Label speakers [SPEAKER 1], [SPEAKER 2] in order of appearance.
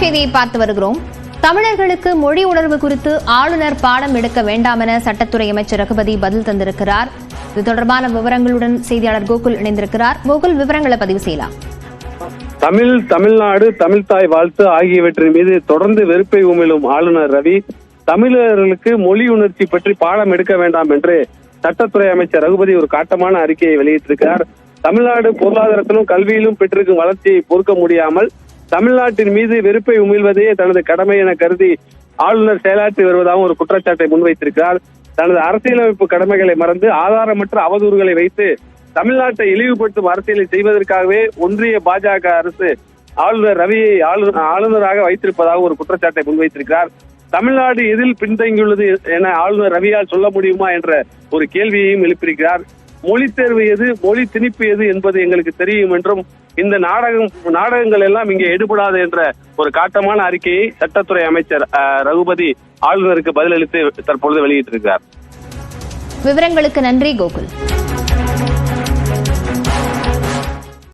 [SPEAKER 1] செய்தியை பார்த்து வருகிறோம். தமிழர்களுக்கு மொழி உணர்வு குறித்து ஆளுநர் பாடம் எடுக்க வேண்டாம் என சட்டத்துறை அமைச்சர் ரகுபதி பதில் தந்திருக்கிறார். இது தொடர்பான விவரங்களுடன் செய்தியாளர் கோகுல் இணைந்திருக்கிறார். கோகுல், விவரங்களை பதிவு செய்யலாம்.
[SPEAKER 2] தமிழ்நாடு, தமிழ்தாய் வாழ்த்து ஆகியவற்றின் மீது தொடர்ந்து வெறுப்பை உமிழும் ஆளுநர் ரவி தமிழர்களுக்கு மொழி உணர்ச்சி பற்றி பாடம் எடுக்க வேண்டாம் என்று சட்டத்துறை அமைச்சர் ரகுபதி ஒரு காட்டமான அறிக்கையை வெளியிட்டிருக்கிறார். தமிழ்நாடு பொருளாதாரத்திலும் கல்வியிலும் பெற்றிருக்கும் வளர்ச்சியை பொறுக்க முடியாமல் தமிழ்நாட்டின் மீது வெறுப்பை உமிழ்வதே தனது கடமை என கருதி ஆளுநர் செயலாற்றி வருவதாகவும் ஒரு குற்றச்சாட்டை முன்வைத்திருக்கிறார். தனது அரசியலமைப்பு கடமைகளை மறந்து ஆதாரமற்ற அவதூறுகளை வைத்து தமிழ்நாட்டை இழிவுபடுத்தும் அரசியலை செய்வதற்காகவே ஒன்றிய பாஜக அரசு ஆளுநர் ரவியை ஆளுநராக வைத்திருப்பதாக ஒரு குற்றச்சாட்டை முன்வைத்திருக்கிறார். தமிழ்நாடு எதில் பின்தங்கியுள்ளது என ஆளுநர் ரவியால் சொல்ல முடியுமா என்ற ஒரு கேள்வியையும் எழுப்பியிருக்கிறார். மொழி தேர்வு எது, மொழி திணிப்பு எது என்பது எங்களுக்கு தெரியும் என்றும் இந்த நாடகங்கள் எல்லாம் இங்கே எடுபடாது என்ற ஒரு காட்டமான அறிக்கையை சட்டத்துறை அமைச்சர் ரகுபதி ஆளுநருக்கு பதிலளித்து தற்பொழுது வெளியிட்டிருக்கிறார்.
[SPEAKER 1] விவரங்களுக்கு நன்றி கோகுல்.